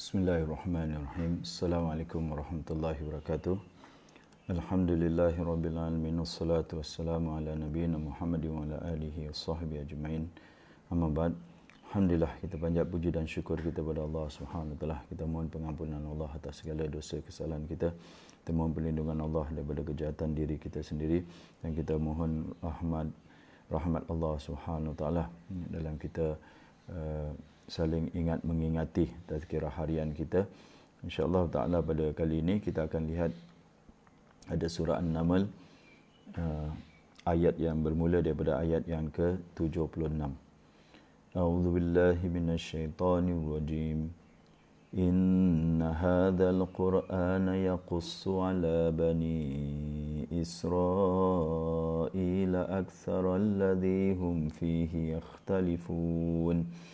Bismillahirrahmanirrahim. Assalamualaikum warahmatullahi wabarakatuh. Alhamdulillahirabbil alamin wassalatu wassalamu ala nabiyyina Muhammadin wa ala alihi washabbihi ajmain. Amma ba'd. Alhamdulillah, kita panjat puji dan syukur kita kepada Allah Subhanahu wa taala. Kita mohon pengampunan Allah atas segala dosa kesalahan kita. Kita mohon perlindungan Allah daripada kejahatan diri kita sendiri, dan kita mohon rahmat Allah Subhanahu wa taala dalam kita saling ingat mengingati tazkirah harian kita. InsyaAllah ta'ala pada kali ini kita akan lihat ada surah An-Naml, ayat yang bermula daripada ayat yang ke-76. A'udzu billahi minasyaitonir rajim. Inna hadzal qur'ana yaqussu 'ala bani Israila aktsara alladhi hum fihi yakhtalifun.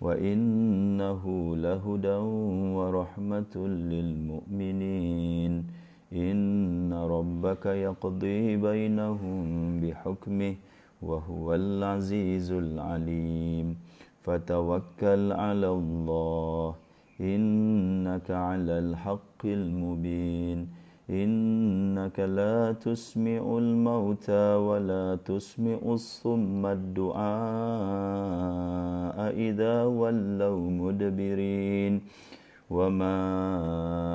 وَإِنَّهُ لَهُدًى وَرَحْمَةٌ لِلْمُؤْمِنِينَ إِنَّ رَبَّكَ يَقْضِي بَيْنَهُمْ بِحُكْمِهِ وَهُوَ الْعَزِيزُ الْعَلِيمُ فَتَوَكَّلْ عَلَى اللَّهِ إِنَّكَ عَلَى الْحَقِّ الْمُبِينِ إِنَّكَ لَا تُسْمِعُ الْمَوْتَى وَلَا تُسْمِعُ الصُّمَّ الدُّعَاءَ إِذَا وَلَّوْا مُدْبِرِينَ وَمَا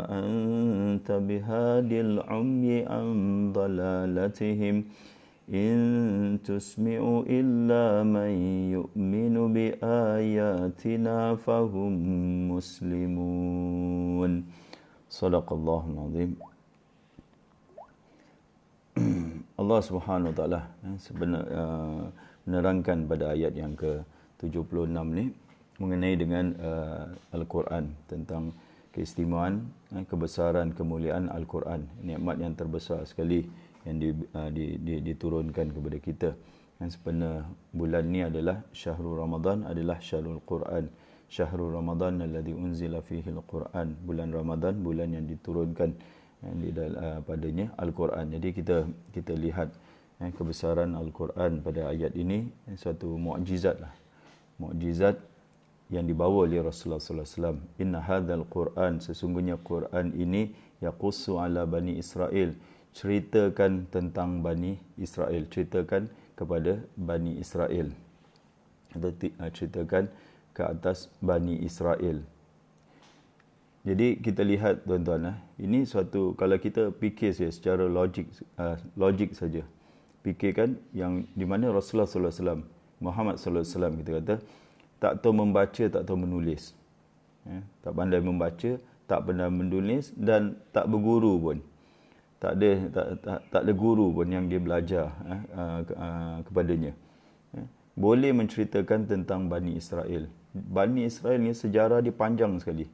أَنْتَ بِهَادِ الْعُمْيِ عَنْ ضَلَالَتِهِمْ إِنْ تُسْمِعُ إِلَّا مَنْ يُؤْمِنُ بِآيَاتِنَا فَهُمْ مُسْلِمُونَ. Sadaqallahul Azim. Allah Subhanahu wa taala menerangkan pada ayat yang ke-76 ni mengenai dengan Al-Quran, tentang keistimewaan, kebesaran, kemuliaan Al-Quran, nikmat yang terbesar sekali yang diturunkan kepada kita. Dan sebenarnya bulan ni adalah Syahrul Ramadan, adalah Syahrul Quran. Syahrul Ramadan alladhi unzila fihi al-Quran. Bulan Ramadan, bulan yang diturunkan padanya Al-Quran. Jadi kita lihat kebesaran Al-Quran pada ayat ini, suatu mukjizat lah. Mukjizat yang dibawa oleh Rasulullah sallallahu alaihi wasallam. Inna hadzal Quran, sesungguhnya Quran ini yaqussu ala bani Israel, ceritakan tentang Bani Israel, ceritakan kepada Bani Israel, atau ceritakan ke atas Bani Israel. Jadi kita lihat tuan-tuan, ini suatu, kalau kita fikir secara logik saja, fikirkan yang di mana Rasulullah sallallahu alaihi wasallam, Muhammad sallallahu alaihi wasallam, kita kata tak tahu membaca, tak tahu menulis, tak pandai membaca, tak pandai menulis, dan tak berguru pun, tak ada guru pun yang dia belajar kepadanya. Boleh menceritakan tentang Bani Israel. Bani Israel ni sejarah dia panjang sekali.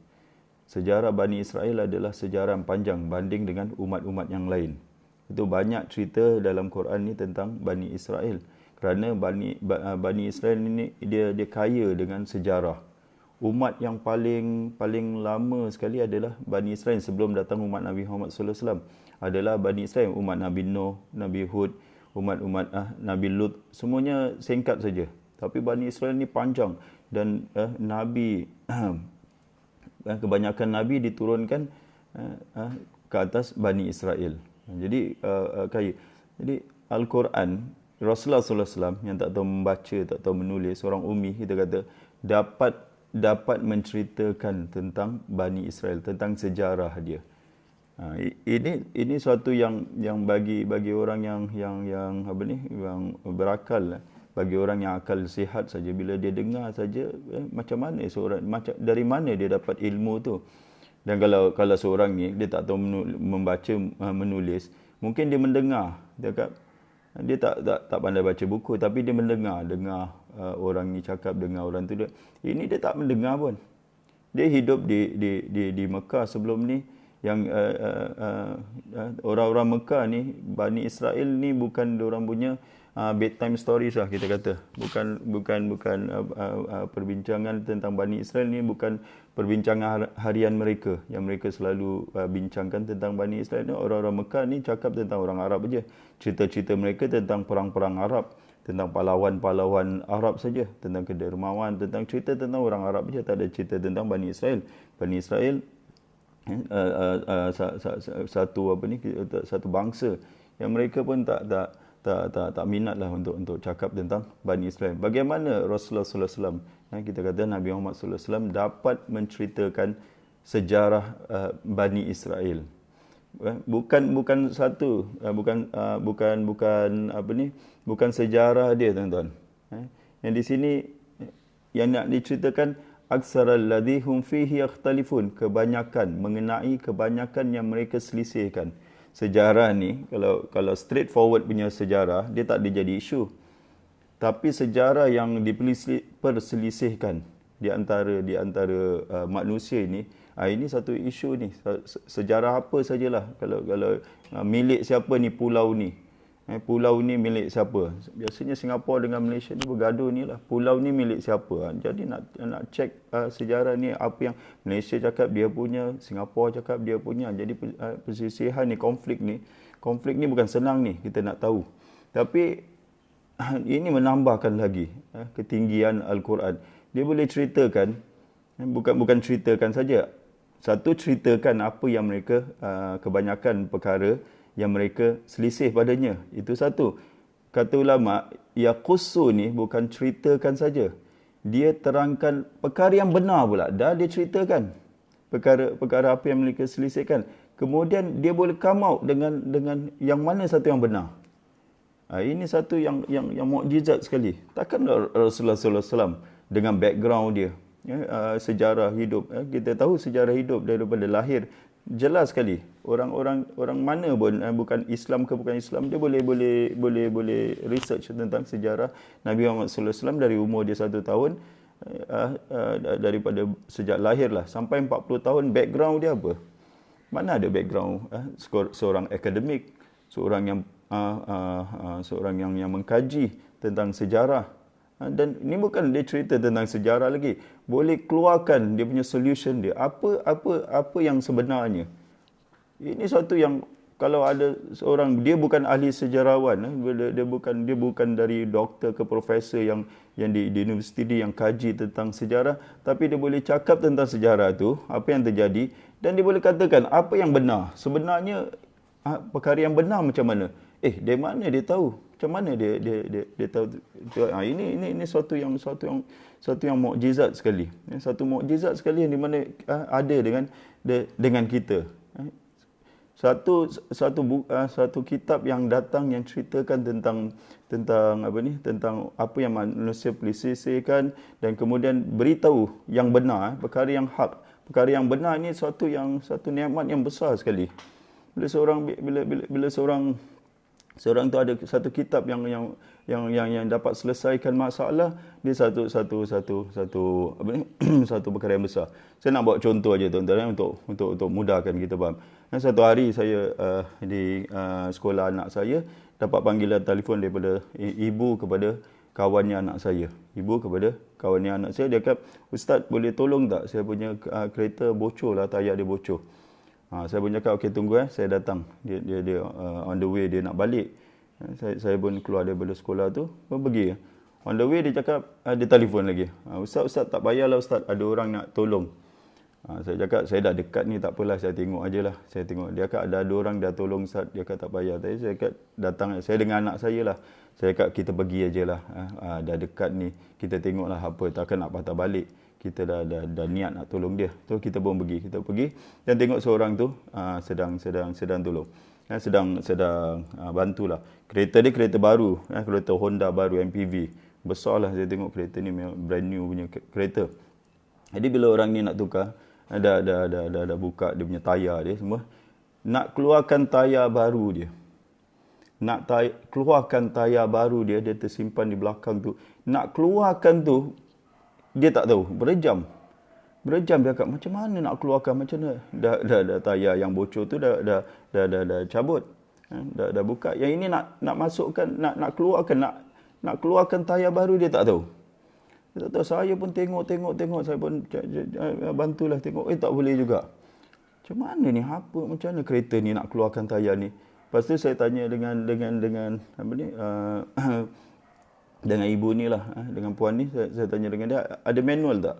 Sejarah Bani Israel adalah sejarah yang panjang banding dengan umat-umat yang lain. Itu banyak cerita dalam Quran ni tentang Bani Israel. Kerana Bani Israel ini dia kaya dengan sejarah. Umat yang paling lama sekali adalah Bani Israel sebelum datang umat Nabi Muhammad sallallahu alaihi wasallam. Adalah Bani Israel, umat Nabi Nuh, Nabi Hud, umat Nabi Lut, semuanya singkat saja. Tapi Bani Israel ni panjang, dan Nabi kebanyakan Nabi diturunkan ke atas Bani Israel. Jadi kaya. Jadi Al-Quran, Rasulullah sallallahu alaihi wasallam yang tak tahu membaca, tak tahu menulis, orang ummi, kita kata dapat menceritakan tentang Bani Israel, tentang sejarah dia. Ini suatu yang bagi orang yang berakal, bagi orang yang akal sihat saja, bila dia dengar saja, macam mana dari mana dia dapat ilmu tu. Dan kalau seorang ni dia tak tahu membaca, menulis, mungkin dia mendengar, dia tak pandai baca buku, tapi dia mendengar orang ni cakap, dengar orang tu, ini dia tak mendengar pun. Dia hidup di Mekah sebelum ni, yang orang-orang Mekah ni, Bani Israel ni bukan diorang punya bedtime stories lah, kita kata. Bukan perbincangan tentang Bani Israel ni, bukan perbincangan harian mereka yang mereka selalu bincangkan tentang Bani Israel ni. Orang-orang Mekah ni cakap tentang orang Arab aja. Cerita-cerita mereka tentang perang-perang Arab, tentang pahlawan-pahlawan Arab saja, tentang kedermawan, tentang cerita tentang orang Arab saja, tak ada cerita tentang Bani Israel. Bani Israel satu bangsa yang mereka pun tak minatlah untuk cakap tentang Bani Israel. Bagaimana Rasulullah sallallahu alaihi wasallam, kita kata Nabi Muhammad sallallahu alaihi wasallam dapat menceritakan sejarah Bani Israel. Bukan sejarah dia, tuan-tuan. Yang di sini yang nak diceritakan aksaral ladzi hum fihi yakhtalifun, mengenai kebanyakan yang mereka selisihkan. Sejarah ni kalau straightforward punya sejarah, dia tak dijadi isu. Tapi sejarah yang diperselisihkan di antara manusia ini satu isu ni. Sejarah apa sajalah, kalau milik siapa ni pulau ni, pulau ni milik siapa. Biasanya Singapura dengan Malaysia ni bergaduh ni lah, pulau ni milik siapa. Jadi nak cek sejarah ni, apa yang Malaysia cakap dia punya, Singapura cakap dia punya. Jadi perselisihan ni, konflik ni bukan senang ni, kita nak tahu. Tapi ini menambahkan lagi ketinggian Al-Quran. Dia boleh ceritakan, bukan ceritakan saja. Satu, ceritakan apa yang mereka, kebanyakan perkara yang mereka selisih padanya. Itu satu. Kata ulama, yaqussu ni bukan ceritakan saja. Dia terangkan perkara yang benar pula. Dah dia ceritakan perkara apa yang mereka selisihkan. Kemudian dia boleh come out dengan yang mana satu yang benar. Ini satu yang mukjizat sekali. Takkan Rasulullah sallallahu alaihi wasallam dengan background dia, sejarah hidup, kita tahu sejarah hidup daripada lahir jelas sekali. Orang mana pun, bukan Islam ke bukan Islam, dia boleh research tentang sejarah Nabi Muhammad sallallahu alaihi wasallam dari umur dia 1 tahun, daripada sejak lahir lah sampai 40 tahun, background dia apa. Mana ada background seorang akademik, seorang yang mengkaji tentang sejarah. Dan ini bukan dia cerita tentang sejarah lagi, boleh keluarkan dia punya solution dia, apa yang sebenarnya. Ini satu yang kalau ada seorang, dia bukan ahli sejarawan, dia bukan dari doktor ke profesor yang di universiti yang kaji tentang sejarah, tapi dia boleh cakap tentang sejarah tu, apa yang terjadi, dan dia boleh katakan apa yang benar sebenarnya. Perkara yang benar macam mana? Dari mana dia tahu? Macam mana dia tahu? Ini suatu yang mukjizat sekali. Satu mukjizat sekali yang di mana ada dengan kita. Satu kitab yang datang yang ceritakan tentang apa yang manusia perselisihkan, dan kemudian beritahu yang benar, perkara yang hak, perkara yang benar. Ini satu nikmat yang besar sekali. Bila seorang tu ada satu kitab yang dapat selesaikan masalah, dia satu satu perkara yang besar. Saya nak buat contoh aja, tuan-tuan, untuk mudahkan kita faham. Satu hari saya di sekolah anak saya dapat panggilan telefon daripada ibu kepada kawannya anak saya. Dia kata, "Ustaz, boleh tolong tak? Saya punya kereta bocor lah, tayar dia bocor." Saya pun cakap, "Okey, tunggu, saya datang." Dia on the way, dia nak balik. Saya pun keluar daripada sekolah tu, pergi. On the way dia cakap, dia telefon lagi. Ustaz, tak payahlah Ustaz, ada orang nak tolong." Saya cakap, "Saya dah dekat ni, tak apalah, saya tengok ajalah." Saya tengok. Dia kata, "Ada orang dah tolong Ustaz." Dia kata, "Tak payah." Tapi saya kata, "Datang." Saya dengan anak saya lah. Saya kata, "Kita pergi ajalah. Dah dekat ni, kita tengoklah apa, takkan nak patah balik. Kita dah niat nak tolong dia." So kita pun pergi. Kita pergi dan tengok seorang tu sedang tolong. Sedang bantulah. Kereta dia kereta baru, kereta Honda baru MPV. Besarlah, saya tengok kereta ni brand new punya kereta. Jadi bila orang ni nak tukar, dah buka dia punya tayar dia semua. Nak keluarkan tayar baru dia. Keluarkan tayar baru dia tersimpan di belakang tu. Nak keluarkan tu, dia tak tahu, berjam dia kata, macam mana nak keluarkan, macam mana dah tayar yang bocor tu dah cabut, dah buka. Yang ini nak masukkan, nak keluarkan tayar baru, dia tak tahu. Saya pun tengok, saya pun bantulah tengok, tak boleh juga. Macam mana ni, macam mana kereta ni nak keluarkan tayar ni? Lepas tu saya tanya dengan apa ni, dengan ibu ni lah, dengan puan ni, saya tanya dengan dia, ada manual tak?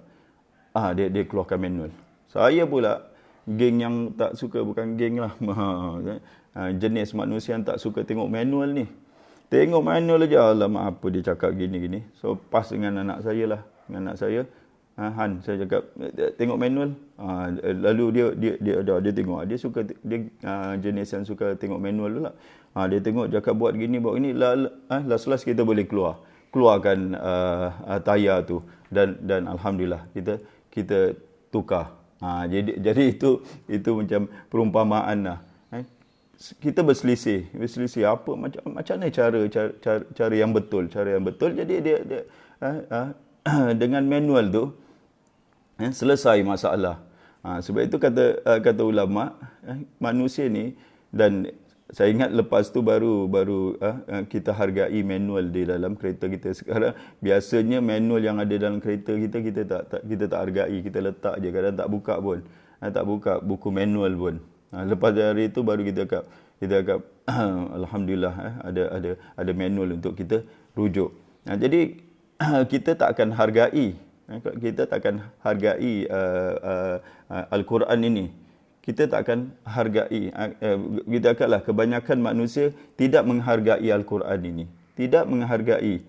Dia keluarkan manual. Saya pula, geng yang tak suka, bukan geng lah, jenis manusia yang tak suka tengok manual ni. Tengok manual aja, alamak apa dia cakap gini-gini. So pas dengan anak saya lah, dengan anak saya, Han, saya cakap tengok manual. Lalu dia tengok, dia suka, dia jenis yang suka tengok manual pula. Dia tengok, cakap buat gini, last kita boleh keluarkan tayar tu, dan alhamdulillah kita tukar. Jadi itu macam perumpamaan lah. Kita berselisih apa macam mana cara yang betul, jadi dia dengan manual tu selesai masalah. Sebab itu kata ulama, manusia ni, dan saya ingat lepas tu baru kita hargai manual di dalam kereta kita. Sekarang biasanya manual yang ada dalam kereta kita tak hargai, kita letak je, kadang tak buka buku manual pun. Lepas dari itu baru kita cakap alhamdulillah, ada manual untuk kita rujuk. Jadi kita tak akan hargai Al-Quran ini. Kita tak akan hargai. Kita akanlah, kebanyakan manusia tidak menghargai Al-Quran ini. Tidak menghargai.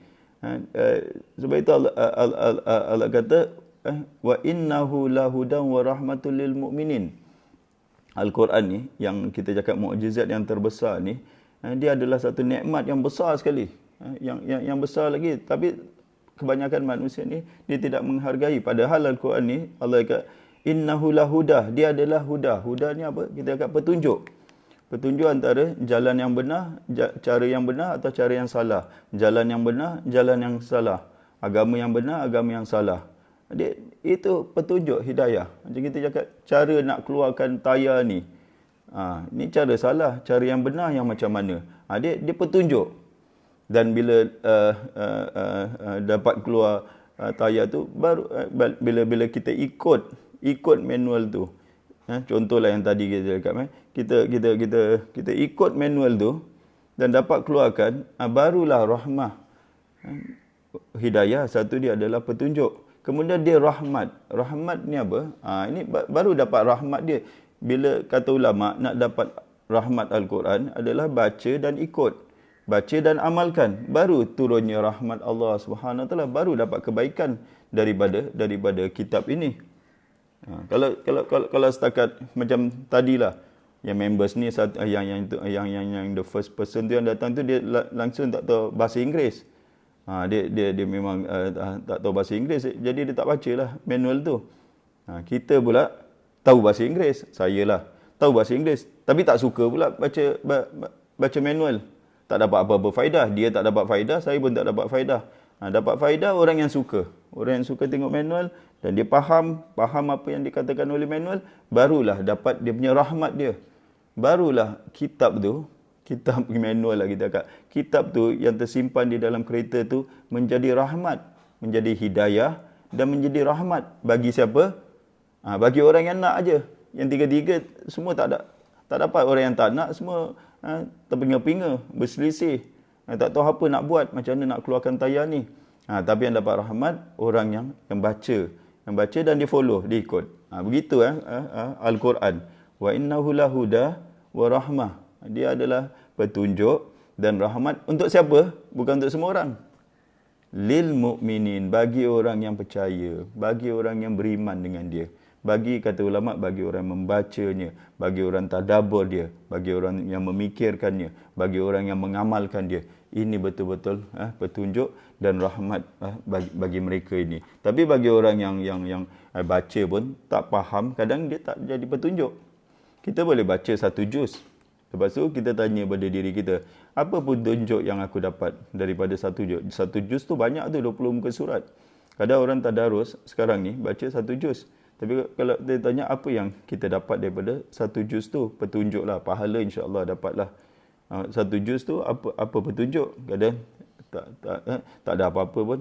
Sebab itu Allah kata, wa innahu lahudan wa rahmatul lil mu'minin. Al-Quran ni, yang kita cakap mukjizat yang terbesar ni, dia adalah satu nikmat yang besar sekali. Yang besar lagi. Tapi kebanyakan manusia ni, dia tidak menghargai. Padahal Al-Quran ni, Allah kata, innahu lahudah, dia adalah huda. Huda ni apa? Kita cakap petunjuk. Petunjuk antara jalan yang benar, cara yang benar atau cara yang salah. Jalan yang benar, jalan yang salah. Agama yang benar, agama yang salah. Itu petunjuk hidayah. Macam kita cakap, cara nak keluarkan tayar ni. Ni cara salah, cara yang benar yang macam mana. Dia petunjuk. Dan bila dapat keluar tayar tu, baru bila kita ikut manual tu. Contohlah yang tadi kita cakap, kita ikut manual tu dan dapat keluarkan, barulah rahmah. Hidayah satu dia adalah petunjuk. Kemudian dia rahmat. Rahmat ni apa? Ini baru dapat rahmat dia. Bila kata ulama nak dapat rahmat Al-Quran adalah baca dan ikut. Baca dan amalkan. Baru turunnya rahmat Allah Subhanahu Wa Taala, baru dapat kebaikan daripada kitab ini. Kalau setakat macam tadilah, yang members ni yang the first person tu yang datang tu, dia langsung tak tahu bahasa Inggeris. Dia memang tak tahu bahasa Inggeris, jadi dia tak bacalah manual tu. Kita pula tahu bahasa Inggeris, saya lah tahu bahasa Inggeris, tapi tak suka pula baca manual. Tak dapat apa-apa faedah, dia tak dapat faedah, saya pun tak dapat faedah. Dapat faedah orang yang suka tengok manual dan dia faham apa yang dikatakan oleh manual, barulah dapat dia punya rahmat dia. Barulah kitab manual lah kita kata. Kitab tu yang tersimpan di dalam kereta tu menjadi rahmat, menjadi hidayah dan menjadi rahmat bagi siapa? Bagi orang yang nak aja. Yang tiga-tiga semua tak dapat. Orang yang tak nak semua terpinga-pinga, berselisih. Tak tahu apa nak buat, macam mana nak keluarkan tayar ni. Tapi yang dapat rahmat orang yang baca dan dia follow, dia ikut. Begitu Al-Quran. Wa innahu lahuda wa rahmah. Dia adalah petunjuk dan rahmat untuk siapa? Bukan untuk semua orang. Lil mu'minin, bagi orang yang percaya, bagi orang yang beriman dengan dia. Bagi, kata ulama, bagi orang yang membacanya, bagi orang tadabbur dia, bagi orang yang memikirkannya, bagi orang yang mengamalkan dia. Ini betul-betul petunjuk dan rahmat bagi mereka ini. Tapi bagi orang yang baca pun tak faham, kadang dia tak jadi petunjuk. Kita boleh baca satu juz. Lepas tu kita tanya pada diri kita, apa petunjuk yang aku dapat daripada satu juz? Satu juz tu banyak tu, 20 muka surat. Kadang orang tadarus sekarang ni baca satu juz. Tapi kalau dia tanya apa yang kita dapat daripada satu juz tu, petunjuk lah, pahala insya-Allah dapatlah. Satu juz tu apa petunjuk? Kadang tak ada apa-apa pun.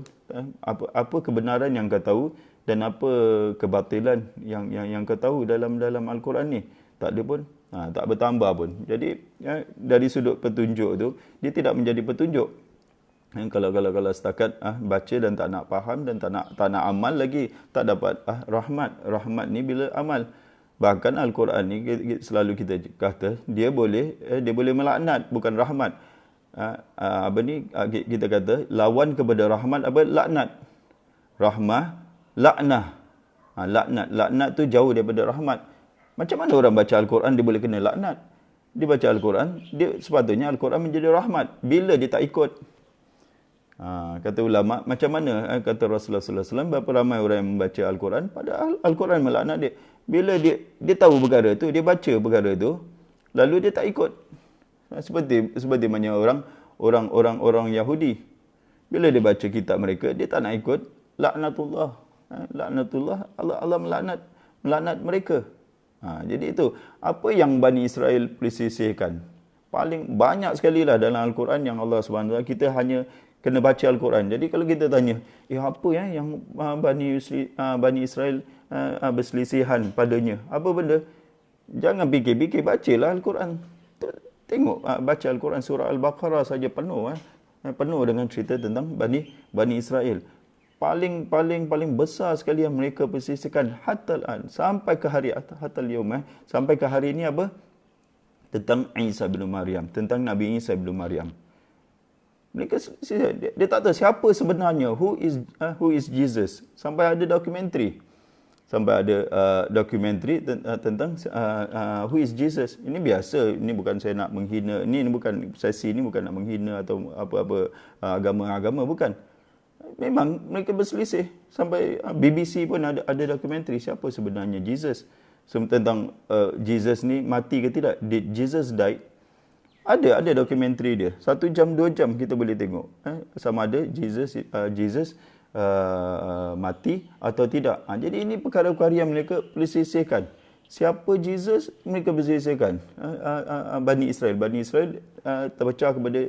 Apa kebenaran yang kau tahu dan apa kebatilan yang kau tahu dalam Al-Quran ni? Tak ada pun. Tak bertambah pun. Jadi dari sudut petunjuk tu, dia tidak menjadi petunjuk. Kalau setakat baca dan tak nak faham dan tak nak amal lagi, tak dapat rahmat ni bila amal. Bahkan Al-Quran ni selalu kita kata dia boleh melaknat, bukan rahmat. Kita kata lawan kepada rahmat laknat. Rahmah, laknah. Laknat tu jauh daripada rahmat. Macam mana orang baca Al-Quran dia boleh kena laknat? Dia baca Al-Quran, sepatutnya Al-Quran menjadi rahmat bila dia tak ikut. Kata ulama, macam mana kata Rasulullah sallallahu alaihi wasallam, berapa ramai orang yang membaca Al-Quran padahal Al-Quran melaknat dia. Bila dia tahu perkara tu, dia baca perkara tu, lalu dia tak ikut. Seperti mana orang Yahudi. Bila dia baca kitab mereka, dia tak nak ikut, laknatullah. Allah melaknat mereka. Jadi itu apa yang Bani Israel persisihkan. Paling banyak sekali lah dalam Al-Quran yang Allah SWT, kita hanya kena baca Al-Quran. Jadi kalau kita tanya, apa yang Bani Israel berselisihan padanya? Apa benda? Jangan fikir-fikir, bacalah Al-Quran. Tengok, baca Al-Quran surah Al-Baqarah saja penuh dengan cerita tentang Bani Israel. Paling besar sekali yang mereka persisihkan sampai ke hari sampai ke hari ini apa? Tentang Isa bin Maryam, tentang Nabi Isa bin Maryam. Mereka dia tak tahu siapa sebenarnya, who is Jesus. Sampai ada dokumentari. Tentang who is Jesus. Ini biasa, ini bukan saya nak menghina, ini bukan sesi ini bukan nak menghina atau apa-apa agama-agama, bukan. Memang mereka berselisih. Sampai BBC pun ada dokumentari siapa sebenarnya Jesus. Tentang Jesus ni mati ke tidak. Did Jesus die? Ada dokumentari dia. 1 jam 2 jam kita boleh tengok. Sama ada Jesus mati atau tidak. Jadi ini perkara-perkara yang mereka persisihkan. Siapa Jesus? Mereka persisihkan. Bani Israel terpecah kepada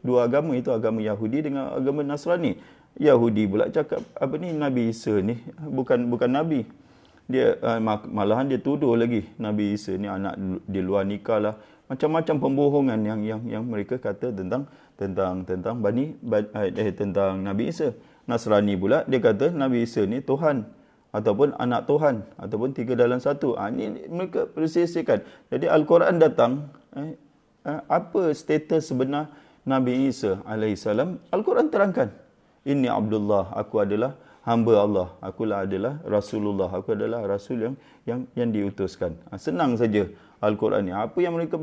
dua agama, itu agama Yahudi dengan agama Nasrani. Yahudi pula cakap Nabi Isa ni bukan nabi. Dia malahan dia tuduh lagi Nabi Isa ni anak di luar nikah lah. Macam-macam pembohongan yang mereka kata tentang tentang Nabi Isa. Nasrani pula dia kata Nabi Isa ni Tuhan ataupun anak Tuhan ataupun 3 dalam 1. Ini mereka persisihkan. Jadi Al-Quran datang, apa status sebenar Nabi Isa alaihissalam? Al-Quran terangkan. Inni Abdullah, aku adalah hamba Allah. Akulah adalah Rasulullah. Aku adalah Rasul yang diutuskan. Senang saja Al-Quran ni. Apa yang mereka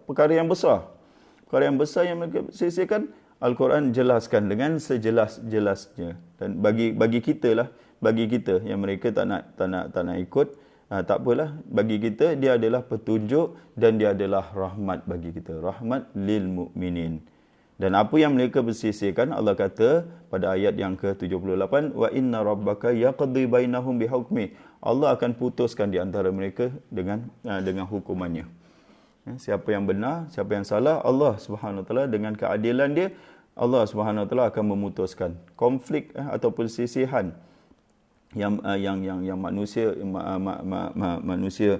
perkara yang besar. Perkara yang besar yang mereka persisihkan, Al-Quran jelaskan dengan sejelas-jelasnya. Dan bagi kita yang mereka tak nak ikut, tak apalah, bagi kita dia adalah petunjuk dan dia adalah rahmat bagi kita, rahmat lil mukminin. Dan apa yang mereka persisihkan, Allah kata pada ayat yang ke-78, wa inna rabbaka yaqdi bainahum bihukmi. Allah akan putuskan di antara mereka dengan hukumannya. Siapa yang benar, siapa yang salah, Allah Subhanahu Wa Taala dengan keadilan dia, Allah Subhanahu Wa Taala akan memutuskan konflik atau persisihan yang manusia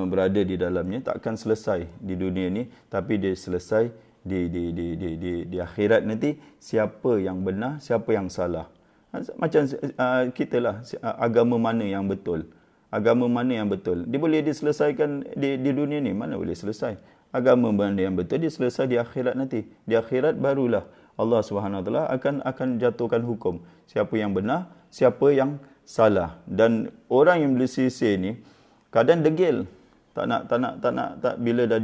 berada di dalamnya tak akan selesai di dunia ni, tapi dia selesai di akhirat nanti. Siapa yang benar, siapa yang salah. Macam kita lah, agama mana yang betul. Dia boleh diselesaikan di dunia ni, mana boleh selesai. Agama mana yang betul dia selesai di akhirat nanti. Di akhirat barulah Allah Subhanahu Wa Taala akan jatuhkan hukum. Siapa yang benar, siapa yang salah. Dan orang yang berselisih ni kadang degil. Tak bila dah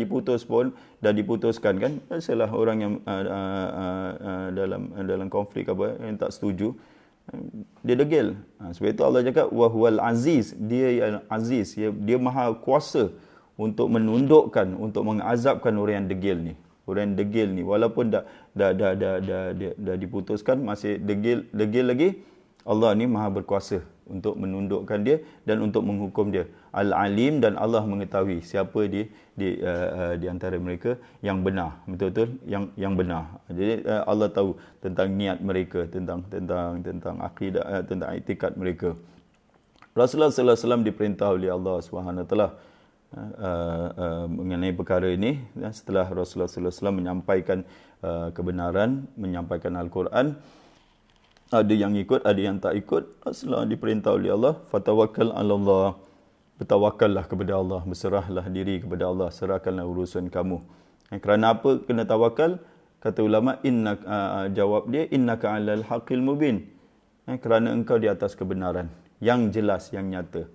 diputuskan kan, biasalah orang yang dalam konflik yang tak setuju, dia degil. Sebab itu Allah cakap wa huwal aziz, dia yang aziz, dia maha kuasa untuk menundukkan, untuk mengazabkan orang yang degil ni. Orang yang degil ni walaupun dah diputuskan masih degil lagi, Allah ni maha berkuasa untuk menundukkan dia dan untuk menghukum dia. Al-Alim, dan Allah mengetahui siapa di antara mereka yang benar, betul-betul yang benar. Jadi Allah tahu tentang niat mereka, tentang akidah, tentang iktikad mereka. Rasulullah sallallahu alaihi wasallam diperintah oleh Allah Subhanahu Wa Taala mengenai perkara ini. Setelah Rasulullah SAW menyampaikan kebenaran, menyampaikan Al-Quran, ada yang ikut, ada yang tak ikut. Rasulullah diperintah oleh Allah, fatawakkal 'ala Allah. Bertawakallah kepada Allah, berserahlah diri kepada Allah, serahkanlah urusan kamu. Kerana apa kena tawakal? Kata ulama, jawab dia, innaka 'alal haqqil mubin. Kerana engkau di atas kebenaran yang jelas, yang nyata.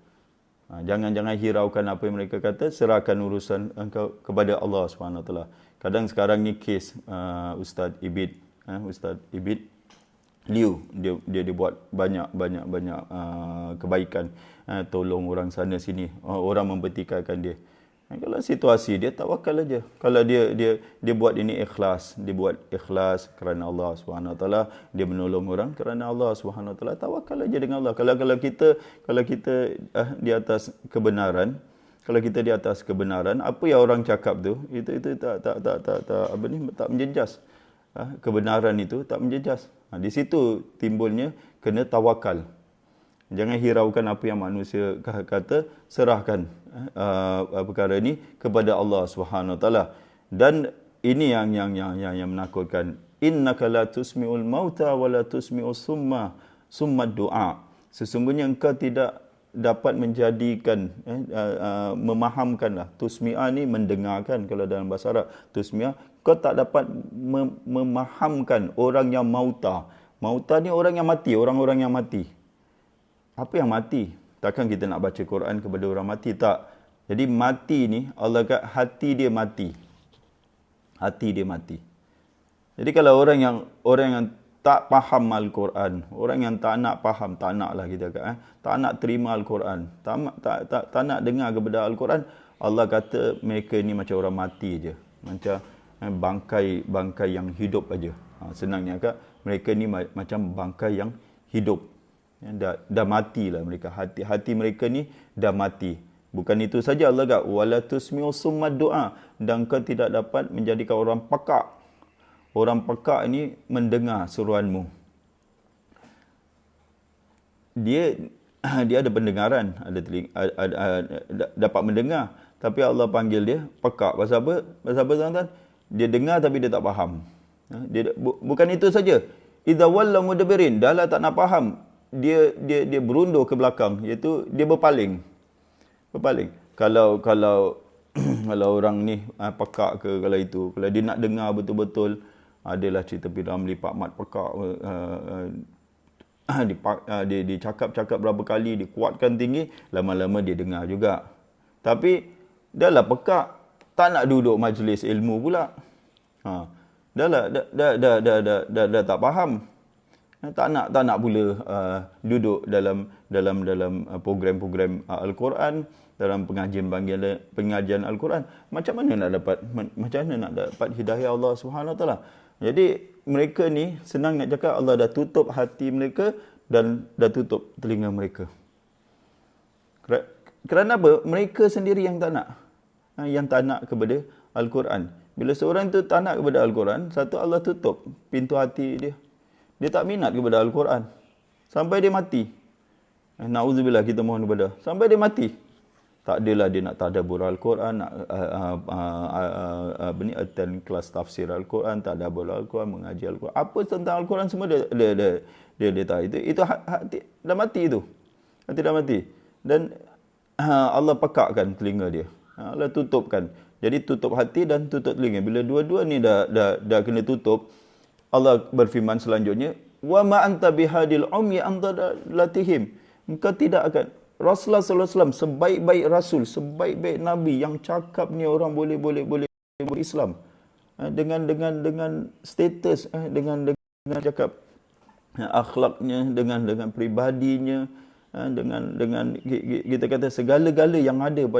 Jangan hiraukan apa yang mereka kata, serahkan urusan engkau kepada Allah SWT. Kadang sekarang ni kes Ustaz Ibid, Ustaz Ibid Liu, dia buat banyak kebaikan, tolong orang sana sini, orang mempertikaikan dia. Kalau situasi dia, tawakal aja. Kalau dia buat ini ikhlas, dia buat ikhlas kerana Allah SWT, dia menolong orang kerana Allah SWT, tawakal aja dengan Allah. Kalau kita di atas kebenaran, apa yang orang cakap tu, itu tak menjejas. Kebenaran itu tak menjejas. Di situ timbulnya kena tawakal. Jangan hiraukan apa yang manusia kata, serahkan perkara ini kepada Allah SWT. Dan ini yang menakutkan. Innaka la tusmi'ul mauta wa la tusmi'us summa du'a. Sesungguhnya engkau tidak dapat menjadikan memahamkanlah. Tusmi'a ni mendengarkan kalau dalam bahasa Arab. Tusmi'a, kau tak dapat memahamkan orang yang mauta. Mauta ni orang yang mati, orang-orang yang mati. Apa yang mati? Takkan kita nak baca Quran kepada orang mati? Tak. Jadi mati ni, Allah kata hati dia mati. Hati dia mati. Jadi kalau orang yang tak faham Al-Quran, orang yang tak nak faham, tak nak lah kita kata, tak nak terima Al-Quran, tak nak dengar kepada Al-Quran, Allah kata mereka ni macam orang mati je. Macam bangkai yang hidup aja. Senangnya kata, mereka ni macam bangkai yang hidup. Dah matilah mereka. Hati mereka ni dah mati. Bukan itu saja, Allah kata wala tusmi'u summa du'a, dan kau tidak dapat menjadikan orang pekak. Orang pekak ini mendengar seruanmu. Dia ada pendengaran, ada telinga, dapat mendengar, tapi Allah panggil dia pekak. Pasal apa? Pasal apa tuan-tuan? Dia dengar tapi dia tak faham. Bukan itu saja. Idza walla mudbirin, dahlah tak nak faham, dia berundur ke belakang, iaitu dia berpaling. Kalau kalau orang ni pekak ke, kalau dia nak dengar betul-betul, adalah cerita Piramli Pak Mat pekak, dia cakap berapa kali, dikuatkan tinggi, lama-lama dia dengar juga. Tapi dah pekak, tak nak duduk majlis ilmu pula. Dah tak faham. Tak nak pula duduk dalam program-program Al-Quran, dalam pengajian Al-Quran. Macam mana nak dapat hidayah Allah SWT? Jadi mereka ni, senang nak cakap, Allah dah tutup hati mereka dan dah tutup telinga mereka. Kerana apa? Mereka sendiri yang tak nak kepada Al-Quran. Bila seorang tu tak nak kepada Al-Quran, satu, Allah tutup pintu hati dia. Dia tak minat kepada Al-Quran. Sampai dia mati. Na'udzubillah, kita mohon kepada. Sampai dia mati. Tak adalah dia nak tadabbur Al-Quran, nak attend kelas tafsir Al-Quran, tadabbur Al-Quran, mengaji Al-Quran. Apa tentang Al-Quran semua dia tahu. Itu hati dah mati itu. Hati dah mati. Dan Allah pekakkan telinga dia. Allah tutupkan. Jadi tutup hati dan tutup telinga. Bila dua-dua ni dah kena tutup, Allah berfirman selanjutnya, wa ma anta bihadil ummi an dalalatihim. Engkau tidak akan, Rasulullah SAW sebaik-baik rasul, sebaik-baik nabi yang cakap ni orang boleh Islam. Dengan status, dengan cakap akhlaknya, dengan peribadinya, dengan kita kata segala-gala yang ada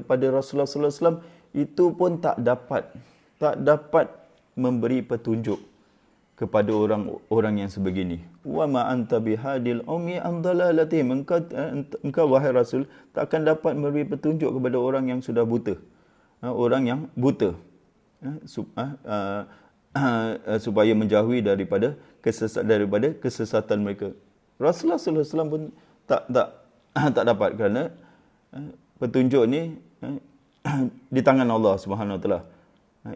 pada Rasulullah SAW, itu pun tak dapat memberi petunjuk kepada orang yang sebegini. Wa ma anta bihadil ummi an dalalatihim. Engkau wahai Rasul tak akan dapat memberi petunjuk kepada orang yang sudah buta. Orang yang buta. Supaya menjauhi daripada kesesatan mereka. Rasulullah sallallahu alaihi wasallam pun tak dapat, kerana petunjuk ni di tangan Allah Subhanahu Wa Taala.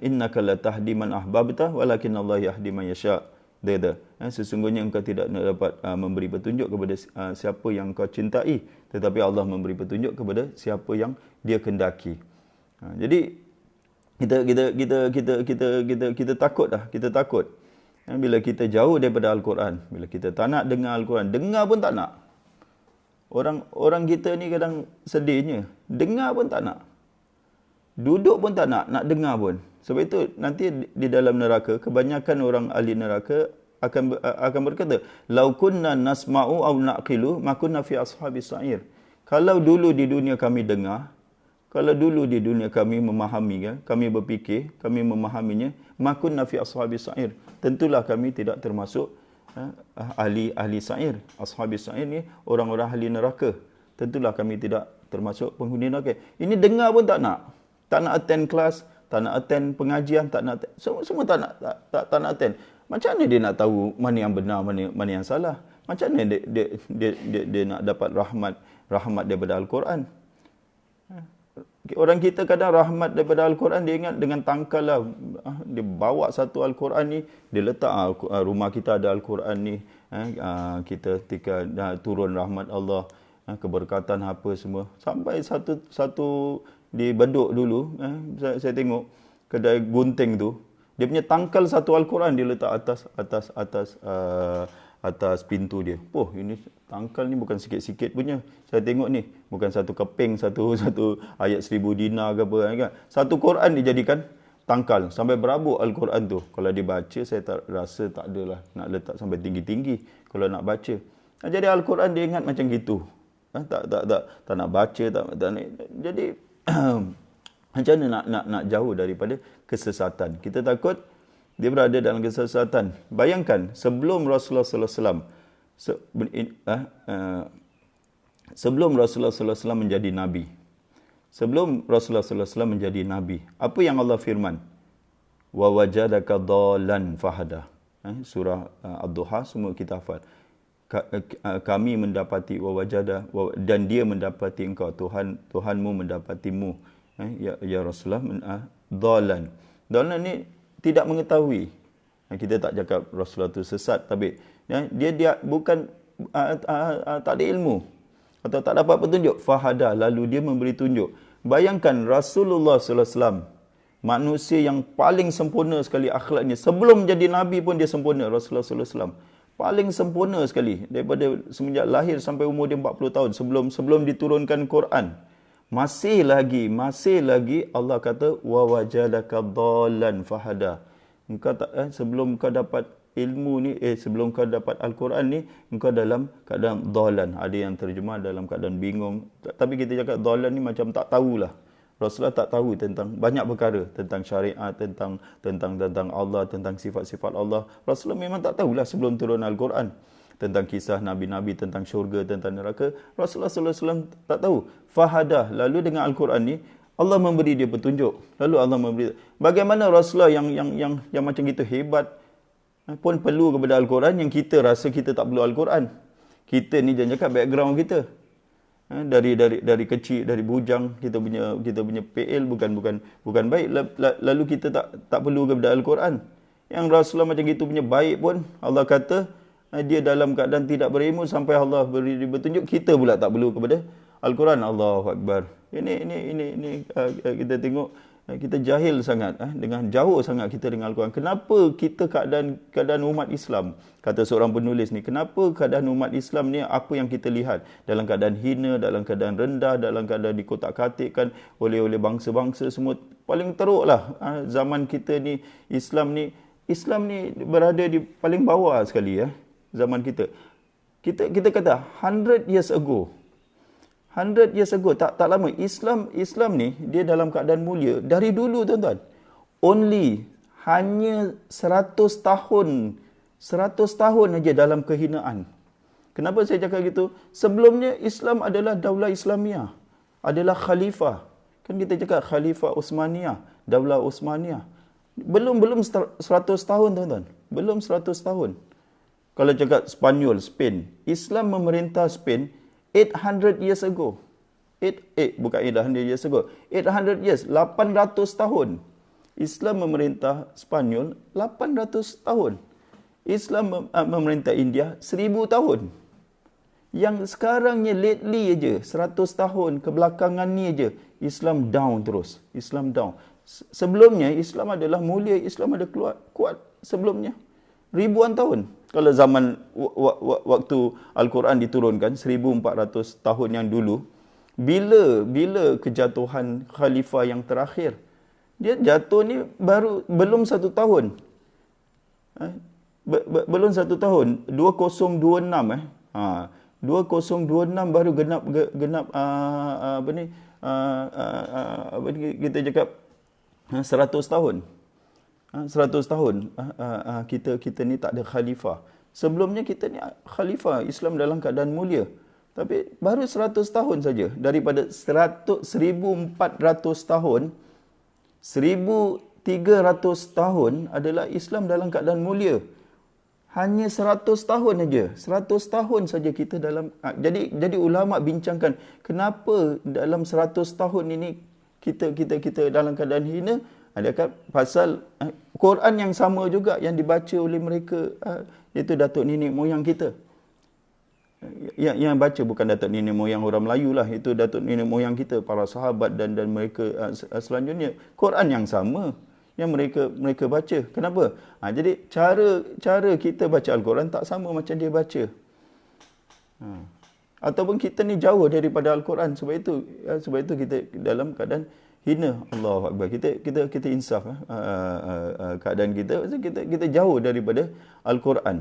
Innaka la tahdi man ahbabta walakin Allah yahdi man yasha. Dia sesungguhnya engkau tidak dapat memberi petunjuk kepada siapa yang kau cintai, tetapi Allah memberi petunjuk kepada siapa yang Dia kendaki. Jadi kita takut dah, kita takut. Bila kita jauh daripada Al-Quran, bila kita tak nak dengar Al-Quran, dengar pun tak nak. Orang kita ni kadang sedihnya, dengar pun tak nak. Duduk pun tak nak dengar pun. Sebab itu nanti di dalam neraka, kebanyakan orang ahli neraka akan berkata, "Lau kunna nasma'u aw naqilu ma kunna fi ashabis sa'ir." Kalau dulu di dunia kami dengar, kalau dulu di dunia kami memahami, kan, kami berfikir, kami memahaminya, ma kunna fi ashabis sa'ir. Tentulah kami tidak termasuk ahli sa'ir. Ashabis sa'ir ni orang-orang ahli neraka. Tentulah kami tidak termasuk penghuni neraka. Ini dengar pun tak nak. Tak nak attend kelas, tak nak attend pengajian, tak nak semua tak nak attend. Macam mana dia nak tahu mana yang benar, mana yang salah? Macam mana dia nak dapat rahmat daripada Al-Quran? Orang kita kadang rahmat daripada Al-Quran, dia ingat dengan tangkal lah. Dia bawa satu Al-Quran ni, dia letak rumah kita ada Al-Quran ni. Kita ketika turun rahmat Allah, keberkatan apa semua. Sampai satu di Bedok dulu, saya tengok kedai gunting tu, dia punya tangkal satu Al-Quran dia letak atas pintu dia. Ini tangkal ni bukan sikit-sikit punya. Saya tengok ni, bukan satu keping, satu ayat 1000 dinar ke apa kan. Satu Quran dijadikan tangkal sampai berabuk Al-Quran tu. Kalau dibaca, saya rasa tak adalah nak letak sampai tinggi-tinggi kalau nak baca. Jadi Al-Quran dia ingat macam gitu. Tak nak baca, tak nak. Jadi macam mana nak jauh daripada kesesatan? Kita takut dia berada dalam kesesatan. Bayangkan sebelum Rasulullah sallallahu alaihi wasallam sebelum Rasulullah sallallahu alaihi wasallam menjadi nabi. Sebelum Rasulullah sallallahu alaihi wasallam menjadi nabi, apa yang Allah firman? Wa wajadaka dhallan fahada. Surah Ad-Duha semua kita hafal. Kami mendapati wajada dan dia mendapati engkau, Tuhanmu mendapatimu, ya Rasulullah, dhalan ni tidak mengetahui. Kita tak cakap Rasulullah tu sesat, tapi dia bukan tak ada ilmu atau tak dapat petunjuk. Fahada, lalu dia memberi tunjuk. Bayangkan Rasulullah sallallahu alaihi wasallam, manusia yang paling sempurna sekali akhlaknya, sebelum jadi nabi pun dia sempurna. Rasulullah sallallahu alaihi wasallam paling sempurna sekali daripada semenjak lahir sampai umur dia 40 tahun sebelum diturunkan Quran. Masih lagi Allah kata wa wajadaka dhallan fahada. Engkau tak sebelum kau dapat ilmu ni sebelum kau dapat Al-Quran ni, engkau dalam keadaan dhallan. Ada yang terjemah dalam keadaan bingung. Tapi kita cakap dhallan ni macam tak tahulah. Rasulullah tak tahu tentang banyak perkara, tentang syariat, tentang Allah, tentang sifat-sifat Allah. Rasulullah memang tak tahulah sebelum turun Al-Quran. Tentang kisah Nabi-Nabi, tentang syurga, tentang neraka. Rasulullah SAW tak tahu. Fahadah, lalu dengan Al-Quran ni, Allah memberi dia petunjuk. Lalu Allah memberi. Bagaimana Rasulullah yang macam gitu hebat pun perlu kepada Al-Quran, yang kita rasa kita tak perlu Al-Quran. Kita ni jangan cakap background kita. Dari kecil, dari bujang, kita punya PL bukan baik, lalu kita tak perlu kepada Al-Quran. Yang Rasulullah macam gitu punya baik pun, Allah kata dia dalam keadaan tidak berilmu sampai Allah beri petunjuk, kita pula tak perlu kepada Al-Quran. Allahu Akbar. Ini kita tengok kita jahil sangat, dengan jauh sangat kita dengan Al-Quran. Kenapa kita keadaan umat Islam, kata seorang penulis ni, kenapa keadaan umat Islam ni, apa yang kita lihat, dalam keadaan hina, dalam keadaan rendah, dalam keadaan dikotak-katikkan oleh bangsa-bangsa semua. Paling teruklah zaman kita ni, Islam ni berada di paling bawah sekali zaman kita. Kita kata 100 years ago, tak lama, Islam ni dia dalam keadaan mulia dari dulu, tuan-tuan. Hanya 100 tahun aja dalam kehinaan. Kenapa saya cakap gitu? Sebelumnya Islam adalah Daulah Islamiyah, adalah khalifah. Kan kita cakap Khalifah Uthmaniyah, Daulah Uthmaniyah. Belum 100 tahun, tuan-tuan. Belum 100 tahun. Kalau cakap Spanyol, Spain, Islam memerintah Spain 800 years ago. Bukan 800 years ago. 800 years, 800 tahun. Islam memerintah Spanyol 800 tahun. Islam memerintah India 1000 tahun. Yang sekarang ni lately aja, 100 tahun kebelakangan ni aja, Islam down terus. Islam down. Sebelumnya Islam adalah mulia, Islam ada kuat sebelumnya. Ribuan tahun. Kalau zaman waktu Al-Quran diturunkan 1400 tahun yang dulu, bila kejatuhan khalifah yang terakhir, dia jatuh ni belum 1 tahun. Belum 1 tahun, 2026 2026 baru genap kita cakap 100 tahun. 100 tahun kita ni tak ada khalifah. Sebelumnya kita ni khalifah, Islam dalam keadaan mulia. Tapi baru 100 tahun saja daripada 1400 tahun, 1300 tahun adalah Islam dalam keadaan mulia. Hanya 100 tahun saja. 100 tahun saja kita dalam... Jadi ulama bincangkan, kenapa dalam 100 tahun ini kita dalam keadaan hina? Adakah pasal Quran yang sama juga yang dibaca oleh mereka, iaitu datuk nenek moyang kita. Yang baca bukan datuk nenek moyang orang Melayu lah. Itu datuk nenek moyang kita, para sahabat dan mereka selanjutnya. Quran yang sama yang mereka baca. Kenapa? Jadi cara kita baca Al-Quran tak sama macam dia baca. Ataupun kita ni jauh daripada Al-Quran. Sebab itu kita dalam keadaan hina. Allahu Akbar. Kita insaf keadaan kita jauh daripada Al-Quran.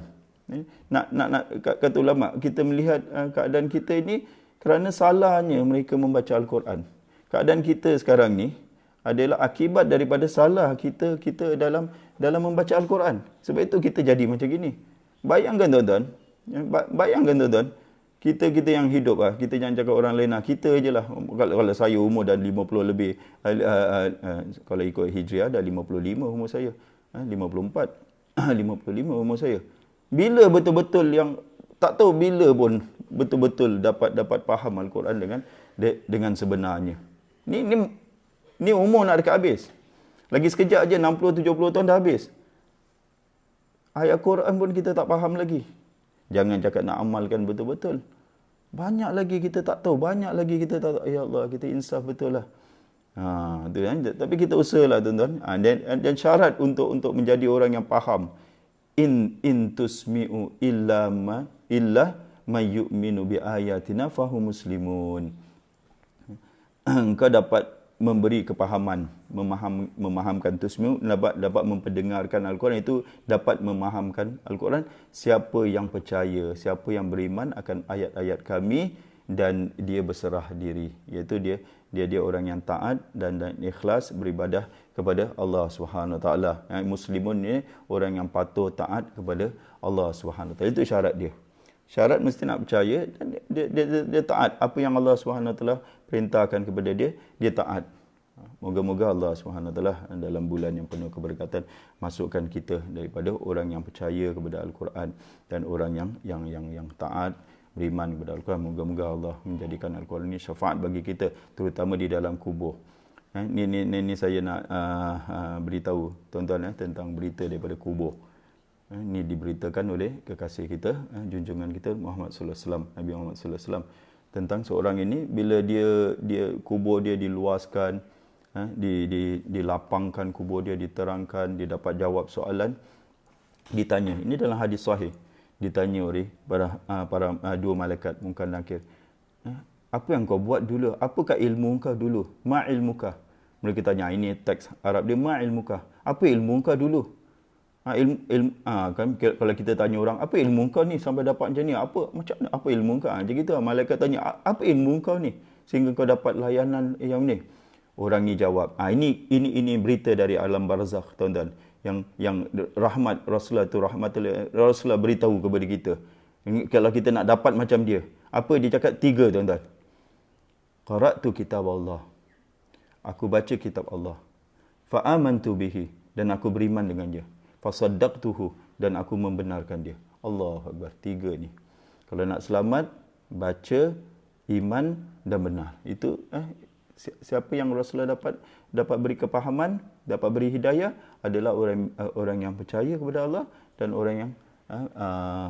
Nak kata ulama, kita melihat keadaan kita ini kerana salahnya mereka membaca Al-Quran. Keadaan kita sekarang ni adalah akibat daripada salah kita dalam membaca Al-Quran. Sebab itu kita jadi macam gini. Bayangkan tuan-tuan, kita yang hidup, kita jangan cakap orang lain, kita je lah. Kalau saya umur dah 50 lebih, kalau ikut Hijriah dah 55 umur saya, 54, 55 umur saya. Bila betul-betul yang, tak tahu bila pun betul-betul dapat faham Al-Quran dengan sebenarnya. Ni umur nak dekat habis. Lagi sekejap aja 60-70 tahun dah habis. Ayat Quran pun kita tak faham lagi. Jangan cakap nak amalkan betul-betul. Banyak lagi kita tak tahu. Banyak lagi kita tak tahu. Ya Allah, kita insaf betul lah. Tu kan? Tapi kita usahalah tuan-tuan. Dan syarat untuk menjadi orang yang faham. In tusmi'u illa ma yu'minu bi ayatina fahum muslimun. Engkau dapat memberi kepahaman, memahamkan tusmi'u, dapat memperdengarkan Al-Quran, itu dapat memahamkan Al-Quran. Siapa yang percaya, siapa yang beriman akan ayat-ayat kami dan dia berserah diri, iaitu dia orang yang taat dan ikhlas beribadah kepada Allah Subhanahu Wa Taala. Muslimun ni orang yang patuh taat kepada Allah Subhanahu Wa Taala. Itu syarat dia. Syarat mesti nak percaya dan dia taat apa yang Allah Subhanahu Wa Taala perintahkan kepada dia taat. Moga-moga Allah Subhanahu Wa Taala dalam bulan yang penuh keberkatan masukkan kita daripada orang yang percaya kepada Al-Quran dan orang yang taat beriman kepada Al-Quran. Moga-moga Allah menjadikan Al-Quran ini syafaat bagi kita, terutama di dalam kubur. Ini saya nak beritahu tuan-tuan tentang berita daripada kubur. Ini diberitakan oleh kekasih kita, junjungan kita Muhammad sallallahu alaihi wasallam, Nabi Muhammad sallallahu alaihi wasallam, tentang seorang ini bila dia kubur dia diluaskan, dilapangkan kubur dia, diterangkan, dia dapat jawab soalan, ditanya. Ini dalam hadis sahih. Ditanya oleh para dua malaikat Munkar Nakir. Apa yang kau buat dulu? Apakah ilmu kau dulu? Ma ilmuka? Mereka tanya, ini teks Arab dia, ma ilmuka? Apa ilmu kau dulu? Kan kalau kita tanya orang, apa ilmu kau ni sampai dapat macam ni? Apa ilmu kau? Macam gitu malaikat tanya, apa ilmu kau ni sehingga kau dapat layanan yang ni? Orang ni jawab, ini berita dari alam barzakh, tuan-tuan. Yang rahmat Rasulullah tu, Rasulullah beritahu kepada kita. Kalau kita nak dapat macam dia, apa dia cakap? 3, tuan-tuan. Qara'tu kitab Allah. Aku baca kitab Allah. Fa amantu bihi, dan aku beriman dengan dia. Fa saddaqtuhu, dan aku membenarkan dia. Allahu Akbar. 3 ni. Kalau nak selamat, baca, iman dan benar. Itu siapa yang Rasulullah dapat beri kepahaman, dapat beri hidayah adalah orang yang percaya kepada Allah, dan orang yang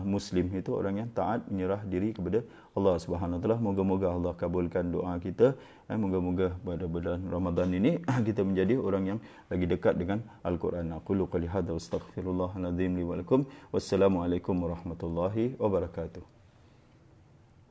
Muslim itu orang yang taat menyerah diri kepada Allah Subhanahu Wa Taala. Moga-moga Allah kabulkan doa kita. Moga-moga pada bulan Ramadan ini kita menjadi orang yang lagi dekat dengan Al-Quran. Aqulu qouli hadza wa astaghfirullahal azim li wa lakum. Wassalamualaikum warahmatullahi wabarakatuh.